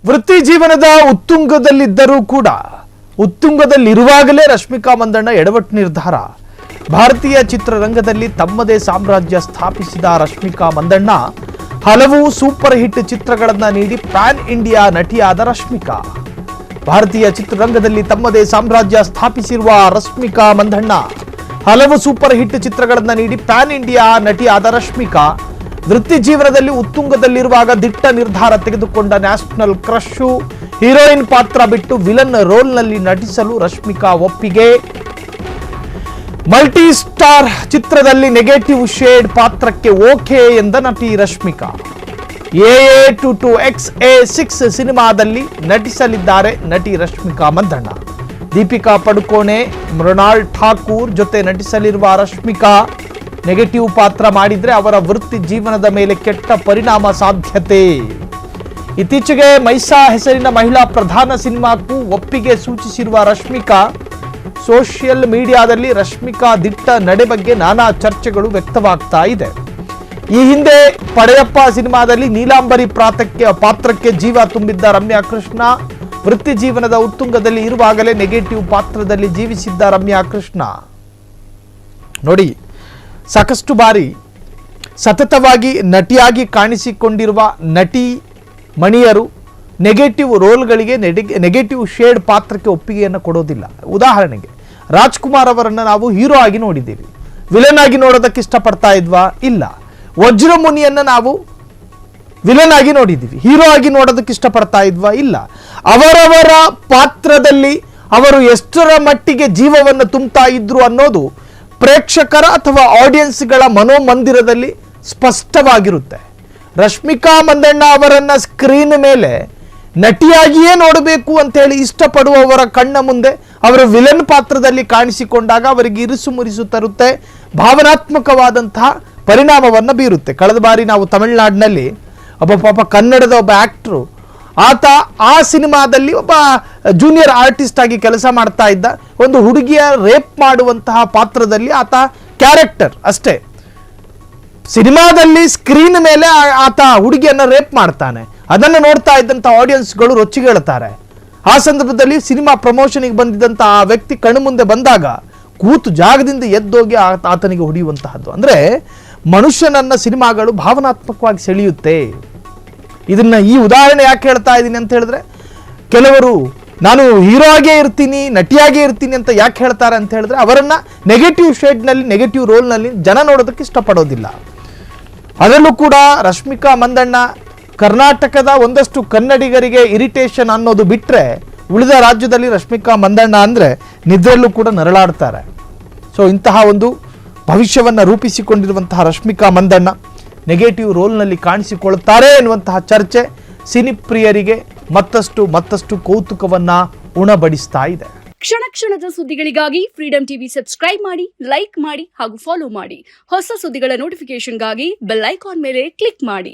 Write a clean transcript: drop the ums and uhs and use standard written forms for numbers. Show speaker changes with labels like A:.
A: ವೃತ್ತಿ ಜೀವನದ ಉತ್ತುಂಗದಲ್ಲಿದ್ದರೂ ಕೂಡ ಉತ್ತುಂಗದಲ್ಲಿರುವಾಗಲೇ ರಶ್ಮಿಕಾ ಮಂದಣ್ಣ ಎಡವಟ್ಟು ನಿರ್ಧಾರ. ಭಾರತೀಯ ಚಿತ್ರರಂಗದಲ್ಲಿ ತಮ್ಮದೇ ಸಾಮ್ರಾಜ್ಯ ಸ್ಥಾಪಿಸಿದ ರಶ್ಮಿಕಾ ಮಂದಣ್ಣ ಹಲವು ಸೂಪರ್ ಹಿಟ್ ಚಿತ್ರಗಳನ್ನು ನೀಡಿ ಪ್ಯಾನ್ ಇಂಡಿಯಾ ನಟಿಯಾದ ರಶ್ಮಿಕಾ. ಭಾರತೀಯ ಚಿತ್ರರಂಗದಲ್ಲಿ ತಮ್ಮದೇ ಸಾಮ್ರಾಜ್ಯ ಸ್ಥಾಪಿಸಿರುವ ರಶ್ಮಿಕಾ ಮಂದಣ್ಣ ಹಲವು ಸೂಪರ್ ಹಿಟ್ ಚಿತ್ರಗಳನ್ನು ನೀಡಿ ಪ್ಯಾನ್ ಇಂಡಿಯಾ ನಟಿಯಾದ ರಶ್ಮಿಕಾ ವೃತ್ತಿ ಜೀವನದಲ್ಲಿ ಉತ್ತುಂಗದಲ್ಲಿರುವಾಗ ದಿಟ್ಟ ನಿರ್ಧಾರ ತೆಗೆದುಕೊಂಡ ನ್ಯಾಷನಲ್ ಕ್ರಶ್ ಹೀರೋಯಿನ್ ಪಾತ್ರ ಬಿಟ್ಟು ವಿಲನ್ ರೋಲ್ನಲ್ಲಿ ನಟಿಸಲು ರಶ್ಮಿಕಾ ಒಪ್ಪಿಗೆ. ಮಲ್ಟಿ ಸ್ಟಾರ್ ಚಿತ್ರದಲ್ಲಿ ನೆಗೆಟಿವ್ ಶೇಡ್ ಪಾತ್ರಕ್ಕೆ ಓಕೆ ಎಂದ ನಟಿ ರಶ್ಮಿಕಾ. AA22XA6 ಸಿನಿಮಾದಲ್ಲಿ ನಟಿಸಲಿದ್ದಾರೆ ನಟಿ ರಶ್ಮಿಕಾ ಮಂದಣ್ಣ. ದೀಪಿಕಾ ಪಡುಕೋಣೆ, ಮೃಣಾಲ್ ಠಾಕೂರ್ ಜೊತೆ ನಟಿಸಲಿರುವ ರಶ್ಮಿಕಾ ನೆಗೆಟಿವ್ ಪಾತ್ರ ಮಾಡಿದ್ರೆ ಅವರ ವೃತ್ತಿ ಜೀವನದ ಮೇಲೆ ಕೆಟ್ಟ ಪರಿಣಾಮ ಸಾಧ್ಯತೆ. ಇತ್ತೀಚೆಗೆ ಮೈಸಾ ಹೆಸರಿನ ಮಹಿಳಾ ಪ್ರಧಾನ ಸಿನಿಮಾಕ್ಕೂ ಒಪ್ಪಿಗೆ ಸೂಚಿಸಿರುವ ರಶ್ಮಿಕಾ ಸೋಷಿಯಲ್ ಮೀಡಿಯಾದಲ್ಲಿ ರಶ್ಮಿಕಾ ದಿಟ್ಟ ನಡೆ ಬಗ್ಗೆ ನಾನಾ ಚರ್ಚೆಗಳು ವ್ಯಕ್ತವಾಗ್ತಾ ಇದೆ. ಈ ಹಿಂದೆ ಪಡೆಯಪ್ಪ ಸಿನಿಮಾದಲ್ಲಿ ನೀಲಾಂಬರಿ ಪಾತ್ರಕ್ಕೆ ಜೀವ ತುಂಬಿದ್ದ ರಮ್ಯಾ ಕೃಷ್ಣ ವೃತ್ತಿ ಜೀವನದ ಉತ್ತುಂಗದಲ್ಲಿ ಇರುವಾಗಲೇ ನೆಗೆಟಿವ್ ಪಾತ್ರದಲ್ಲಿ ಜೀವಿಸಿದ್ದ ರಮ್ಯಾ ಕೃಷ್ಣ. ನೋಡಿ, ಸಾಕಷ್ಟು ಬಾರಿ ಸತತವಾಗಿ ನಟಿಯಾಗಿ ಕಾಣಿಸಿಕೊಂಡಿರುವ ನಟಿ ಮಣಿಯರು ನೆಗೆಟಿವ್ ರೋಲ್ಗಳಿಗೆ ನೆಗೆಟಿವ್ ಶೇಡ್ ಪಾತ್ರಕ್ಕೆ ಒಪ್ಪಿಗೆಯನ್ನು ಕೊಡೋದಿಲ್ಲ. ಉದಾಹರಣೆಗೆ ರಾಜ್ಕುಮಾರ್ ಅವರನ್ನು ನಾವು ಹೀರೋ ಆಗಿ ನೋಡಿದ್ದೀವಿ, ವಿಲನ್ ಆಗಿ ನೋಡೋದಕ್ಕೆ ಇಷ್ಟಪಡ್ತಾ ಇದ್ವಾ? ಇಲ್ಲ. ವಜ್ರಮುನಿಯನ್ನು ನಾವು ವಿಲನ್ ಆಗಿ ನೋಡಿದ್ದೀವಿ, ಹೀರೋ ಆಗಿ ನೋಡೋದಕ್ಕೆ ಇಷ್ಟಪಡ್ತಾ ಇದ್ವಾ? ಇಲ್ಲ. ಅವರವರ ಪಾತ್ರದಲ್ಲಿ ಅವರು ಎಷ್ಟರ ಮಟ್ಟಿಗೆ ಜೀವವನ್ನು ತುಂಬ್ತಾ ಇದ್ರು ಅನ್ನೋದು ಪ್ರೇಕ್ಷಕರ ಅಥವಾ ಆಡಿಯನ್ಸ್ಗಳ ಮನೋಮಂದಿರದಲ್ಲಿ ಸ್ಪಷ್ಟವಾಗಿರುತ್ತೆ. ರಶ್ಮಿಕಾ ಮಂದಣ್ಣ ಅವರನ್ನ ಸ್ಕ್ರೀನ್ ಮೇಲೆ ನಟಿಯಾಗಿಯೇ ನೋಡಬೇಕು ಅಂತ ಹೇಳಿ ಇಷ್ಟಪಡುವವರ ಕಣ್ಣ ಮುಂದೆ ಅವರು ವಿಲನ್ ಪಾತ್ರದಲ್ಲಿ ಕಾಣಿಸಿಕೊಂಡಾಗ ಅವರಿಗೆ ಇರಿಸು ಮುರಿಸು ತರುತ್ತೆ, ಭಾವನಾತ್ಮಕವಾದಂತಹ ಪರಿಣಾಮವನ್ನು ಬೀರುತ್ತೆ. ಕಳೆದ ಬಾರಿ ನಾವು ತಮಿಳುನಾಡಿನಲ್ಲಿ ಒಬ್ಬ ಕನ್ನಡದ ಒಬ್ಬ ಆಕ್ಟರು, ಆತ ಆ ಸಿನಿಮಾದಲ್ಲಿ ಒಬ್ಬ ಜೂನಿಯರ್ ಆರ್ಟಿಸ್ಟ್ ಆಗಿ ಕೆಲಸ ಮಾಡ್ತಾ ಇದ್ದ. ಒಂದು ಹುಡುಗಿಯ ರೇಪ್ ಮಾಡುವಂತಹ ಪಾತ್ರದಲ್ಲಿ ಆತ ಕ್ಯಾರೆಕ್ಟರ್ ಅಷ್ಟೇ. ಸಿನಿಮಾದಲ್ಲಿ ಸ್ಕ್ರೀನ್ ಮೇಲೆ ಆತ ಹುಡುಗಿಯನ್ನ ರೇಪ್ ಮಾಡ್ತಾನೆ. ಅದನ್ನು ನೋಡ್ತಾ ಇದ್ದಂಥ ಆಡಿಯನ್ಸ್ಗಳು ರೊಚ್ಚಿಗೇಳ್ತಾರೆ. ಆ ಸಂದರ್ಭದಲ್ಲಿ ಸಿನಿಮಾ ಪ್ರಮೋಷನ್ಗೆ ಬಂದಿದ್ದಂಥ ಆ ವ್ಯಕ್ತಿ ಕಣ್ಣು ಮುಂದೆ ಬಂದಾಗ ಕೂತು ಜಾಗದಿಂದ ಎದ್ದೋಗಿ ಆತನಿಗೆ ಹೊಡೆಯುವಂತಹದ್ದು. ಅಂದರೆ ಮನುಷ್ಯನನ್ನ ಸಿನಿಮಾಗಳು ಭಾವನಾತ್ಮಕವಾಗಿ ಸೆಳೆಯುತ್ತೆ. ಇದನ್ನ ಈ ಉದಾಹರಣೆ ಯಾಕೆ ಹೇಳ್ತಾ ಇದ್ದೀನಿ ಅಂತ ಹೇಳಿದ್ರೆ, ಕೆಲವರು ನಾನು ಹೀರೋ ಆಗೇ ಇರ್ತೀನಿ, ನಟಿಯಾಗೇ ಇರ್ತೀನಿ ಅಂತ ಯಾಕೆ ಹೇಳ್ತಾರೆ ಅಂತ ಹೇಳಿದ್ರೆ, ಅವರನ್ನ ನೆಗೆಟಿವ್ ಶೇಡ್ನಲ್ಲಿ, ನೆಗೆಟಿವ್ ರೋಲ್ನಲ್ಲಿ ಜನ ನೋಡೋದಕ್ಕೆ ಇಷ್ಟಪಡೋದಿಲ್ಲ. ಅದರಲ್ಲೂ ಕೂಡ ರಶ್ಮಿಕಾ ಮಂದಣ್ಣ ಕರ್ನಾಟಕದ ಒಂದಷ್ಟು ಕನ್ನಡಿಗರಿಗೆ ಇರಿಟೇಷನ್ ಅನ್ನೋದು ಬಿಟ್ಟರೆ ಉಳಿದ ರಾಜ್ಯದಲ್ಲಿ ರಶ್ಮಿಕಾ ಮಂದಣ್ಣ ಅಂದರೆ ನಿದ್ರೆಯಲ್ಲೂ ಕೂಡ ನರಳಾಡ್ತಾರೆ. ಸೊ ಇಂತಹ ಒಂದು ಭವಿಷ್ಯವನ್ನು ರೂಪಿಸಿಕೊಂಡಿರುವಂತಹ ರಶ್ಮಿಕಾ ಮಂದಣ್ಣ ನೆಗೆಟಿವ್ ರೋಲ್ನಲ್ಲಿ ಕಾಣಿಸಿಕೊಳ್ತಾರೆ ಎನ್ನುವಂತಹ ಚರ್ಚೆ ಸಿನಿಪ್ರಿಯರಿಗೆ ಮತ್ತಷ್ಟು ಕೌತುಕವನ್ನ ಉಣಬಡಿಸ್ತಾ ಇದೆ.
B: ಕ್ಷಣ ಕ್ಷಣದ ಸುದ್ದಿಗಳಿಗಾಗಿ ಫ್ರೀಡಂ ಟಿವಿ ಸಬ್ಸ್ಕ್ರೈಬ್ ಮಾಡಿ, ಲೈಕ್ ಮಾಡಿ ಹಾಗೂ ಫಾಲೋ ಮಾಡಿ. ಹೊಸ ಸುದ್ದಿಗಳ ನೋಟಿಫಿಕೇಶನ್ಗಾಗಿ ಬೆಲ್ ಐಕಾನ್ ಮೇಲೆ ಕ್ಲಿಕ್ ಮಾಡಿ.